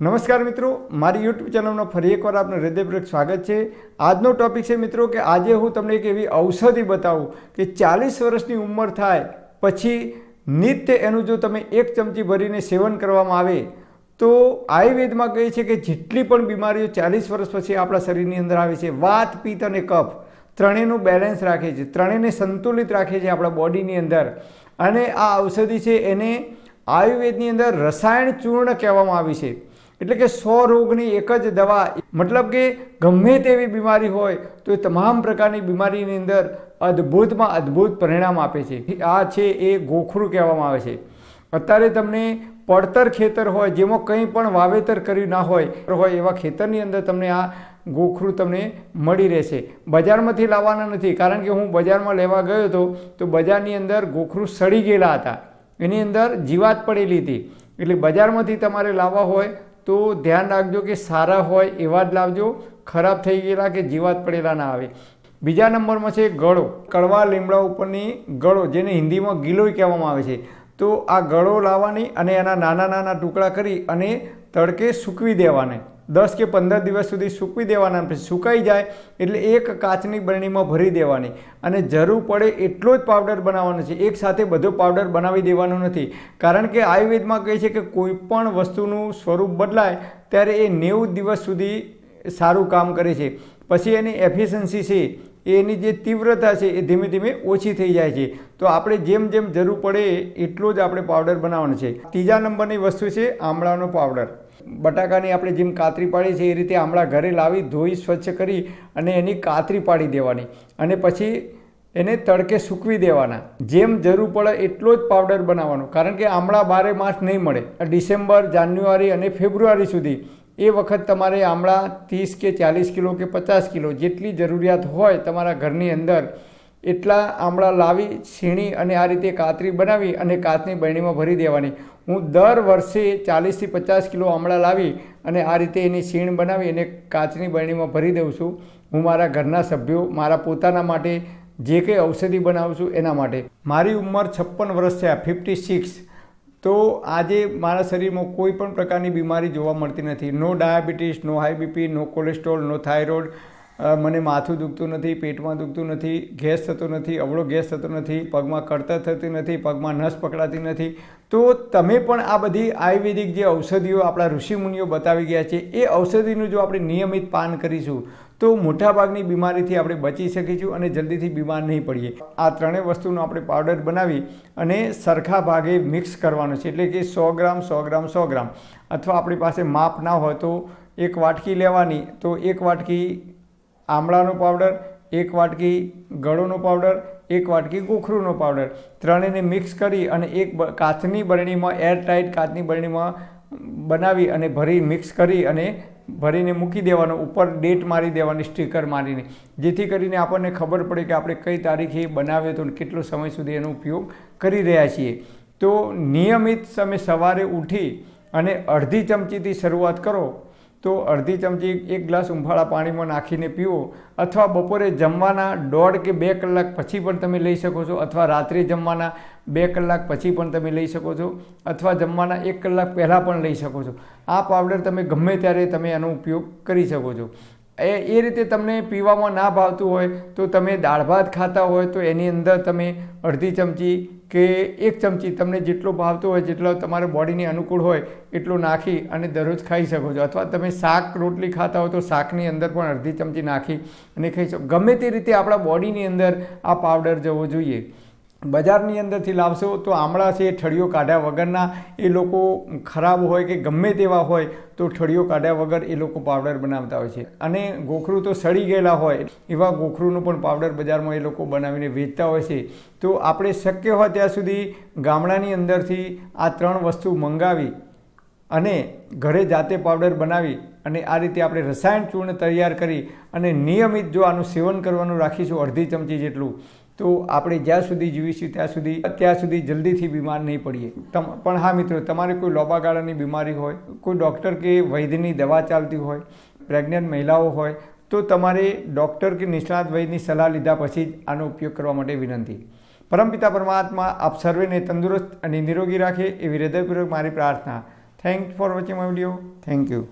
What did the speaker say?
નમસ્કાર મિત્રો, મારી યુટ્યુબ ચેનલમાં ફરી એકવાર આપનું હૃદયપૂર્વક સ્વાગત છે। આજનો ટોપિક છે મિત્રો કે આજે હું તમને એક એવી ઔષધિ બતાવું કે 40 વર્ષની ઉંમર થાય પછી નિત્ય એનું જો તમે 1 ચમચી ભરીને સેવન કરવામાં આવે તો આયુર્વેદમાં કહે છે કે જેટલી પણ બીમારીઓ 40 વર્ષ પછી આપણા શરીરની અંદર આવે છે, વાત, પિત્ત અને કફ ત્રણેયનું બેલેન્સ રાખે છે, ત્રણેયને સંતુલિત રાખે છે આપણા બોડીની અંદર। અને આ ઔષધિ છે એને આયુર્વેદની અંદર રસાયણ ચૂર્ણ કહેવામાં આવી છે। એટલે કે 100 રોગની એક જ દવા, મતલબ કે ગમે તેવી બીમારી હોય તો એ તમામ પ્રકારની બીમારીની અંદર અદ્ભુતમાં અદ્ભુત પરિણામ આપે છે। આ છે એ ગોખરું કહેવામાં આવે છે। અત્યારે તમને પડતર ખેતર હોય જેમાં કંઈ પણ વાવેતર કર્યું ના હોય એવા ખેતરની અંદર તમને આ ગોખરું તમને મળી રહેશે। બજારમાંથી લાવવાના નથી, કારણ કે હું બજારમાં લેવા ગયો હતો તો બજારની અંદર ગોખરું સડી ગયેલા હતા, એની અંદર જીવાત પડેલી હતી। એટલે બજારમાંથી તમારે લાવવા હોય તો ધ્યાન રાખજો કે સારા હોય એવા જ લાવજો, ખરાબ થઈ ગયેલા કે જીવાત પડેલા ના આવે। બીજા નંબરમાં છે ગળો, કડવા લીમડા ઉપરની ગળો, જેને હિન્દીમાં ગિલોય કહેવામાં આવે છે। તો આ ગળો લાવવાની અને એના નાના નાના ટુકડા કરી અને તડકે સૂકવી દેવાને, 10 કે 15 દિવસ સુધી સૂકવી દેવાના। પછી સુકાઈ જાય એટલે એક કાચની બરણીમાં ભરી દેવાની અને જરૂર પડે એટલો જ પાવડર બનાવવાનો છે। એક સાથે બધો પાવડર બનાવી દેવાનો નથી, કારણ કે આયુર્વેદમાં કહે છે કે કોઈ પણ વસ્તુનું સ્વરૂપ બદલાય ત્યારે એ 90 દિવસ સુધી સારું કામ કરે છે, પછી એની એફિશિયન્સી છે, એની જે તીવ્રતા છે એ ધીમે ધીમે ઓછી થઈ જાય છે। તો આપણે જેમ જેમ જરૂર પડે એટલો જ આપણે પાવડર બનાવવાનો છે। ત્રીજા નંબરની વસ્તુ છે આમળાનો પાવડર। બટાકાની આપણે જેમ કાતરી પાડીએ છીએ એ રીતે આમળા ઘરે લાવી ધોઈ સ્વચ્છ કરી અને એની કાતરી પાડી દેવાની અને પછી એને તડકે સૂકવી દેવાના। જેમ જરૂર પડે એટલો જ પાવડર બનાવવાનો, કારણ કે આમળા 12 માસ નહીં મળે। ડિસેમ્બર, જાન્યુઆરી અને ફેબ્રુઆરી સુધી એ વખત તમારે આમળા 30 કે 40 કિલો કે 50 કિલો જેટલી જરૂરિયાત હોય તમારા ઘરની અંદર એટલા આમળા લાવી છીણી અને આ રીતે કાતરી બનાવી અને કાચની બરણીમાં ભરી દેવાની। હું દર વર્ષે 40 થી 50 કિલો આમળા લાવી અને આ રીતે એની છીણ બનાવી અને કાચની બરણીમાં ભરી દઉં છું। હું મારા ઘરના સભ્યો, મારા પોતાના માટે જે કંઈ ઔષધિ બનાવું છું એના માટે। મારી ઉંમર 56 વર્ષ છે, 56। તો આજે મારા શરીરમાં કોઈ પણ પ્રકારની બીમારી જોવા મળતી નથી। નો ડાયાબિટીસ, નો હાઈ બીપી, નો કોલેસ્ટ્રોલ, નો થાઇરોઇડ, મને માથું દુખતું નથી, પેટમાં દુખતું નથી, ગેસ થતો નથી, અવળો ગેસ થતો નથી, પગમાં કળતર થતી નથી, પગમાં નસ પકડાતી નથી। તો તમે પણ આ બધી આયુર્વેદિક જે ઔષધિઓ આપણા ઋષિમુનિઓ બતાવી ગયા છે એ ઔષધિનું જો આપણે નિયમિત પાન કરીશું તો મોટાભાગની બીમારીથી આપણે બચી શકીશું અને જલ્દીથી બીમાર નહીં પડીએ। આ ત્રણેય વસ્તુનો આપણે પાવડર બનાવી અને સરખા ભાગે મિક્સ કરવાનો છે, એટલે કે 100 ગ્રામ 100 ગ્રામ 100 ગ્રામ, અથવા આપણી પાસે માપ ના હોય તો 1 વાટકી લેવાની, તો 1 વાટકી આમળાનો પાવડર, 1 વાટકી ગળોનો પાવડર, 1 વાટકી ગોખરુનો પાવડર, ત્રણેયને મિક્સ કરી અને એક કાચની બરણીમાં, એરટાઇટ કાચની બરણીમાં બનાવી અને ભરી મિક્સ કરી અને ભરીને મૂકી દેવાનો, ઉપર ડેટ મારી દેવાની સ્ટીકર મારીને, જેથી કરીને આપણને ખબર પડે કે આપણે કઈ તારીખે બનાવ્યો તો કેટલો સમય સુધી એનો ઉપયોગ કરી રહ્યા છીએ। તો નિયમિત તમે સવારે ઉઠી અને અડધી ચમચીથી શરૂઆત કરો તો અડધી ચમચી 1 ગ્લાસ ઉંફાળા પાણીમાં નાખીને પીવો, અથવા બપોરે જમવાના 1.5 કે 2 કલાક પછી પણ તમે લઈ શકો છો, અથવા રાત્રે જમવાના 2 કલાક પછી પણ તમે લઈ શકો છો, અથવા જમવાના 1 કલાક પહેલાં પણ લઈ શકો છો। આ પાવડર તમે ગમે ત્યારે તમે એનો ઉપયોગ કરી શકો છો। એ રીતે તમને પીવામાં ના ભાવતું હોય તો તમે દાળ ભાત ખાતા હોય તો એની અંદર તમે અડધી ચમચી કે 1 ચમચી તમને જેટલો ભાવતો હોય, જેટલો તમારા બોડીને અનુકૂળ હોય એટલો નાખી અને દરરોજ ખાઈ શકો છો। અથવા તમે શાક રોટલી ખાતા હોય તો શાકની અંદર પણ અડધી ચમચી નાખી અને ખાઈ શકો। ગમે તે રીતે આપણા બોડીની અંદર આ પાવડર જવો જોઈએ। બજારની અંદરથી લાવશો તો આમળા છે ઠળિયો કાઢ્યા વગરના, એ લોકો ખરાબ હોય કે ગમે તેવા હોય તો ઠળિયો કાઢ્યા વગર એ લોકો પાવડર બનાવતા હોય છે, અને ગોખરું તો સડી ગયેલા હોય એવા ગોખરુંનો પણ પાવડર બજારમાં એ લોકો બનાવીને વેચતા હોય છે। તો આપણે શક્ય હોય ત્યાં સુધી ગામડાની અંદરથી આ 3 વસ્તુ મંગાવી અને ઘરે જાતે પાવડર બનાવી અને આ રીતે આપણે રસાયણ ચૂર્ણ તૈયાર કરી અને નિયમિત જો આનું સેવન કરવાનું રાખીશું અડધી ચમચી જેટલું, તો આપણે જ્યાં સુધી જીવીશું ત્યાં સુધી જલ્દીથી બીમાર નહીં પડીએ। પણ હા મિત્રો, તમારે કોઈ લાંબા ગાળાની બીમારી હોય, કોઈ ડૉક્ટર કે વૈદ્યની દવા ચાલતી હોય, પ્રેગ્નન્ટ મહિલાઓ હોય તો તમારે ડૉક્ટર કે નિષ્ણાત વૈદ્યની સલાહ લીધા પછી જ આનો ઉપયોગ કરવા માટે વિનંતી। પરમપિતા પરમાત્મા આપ સર્વેને તંદુરસ્ત અને નિરોગી રાખે એવી હૃદયપૂર્વક મારી પ્રાર્થના। Thank for watching my video. Thank you.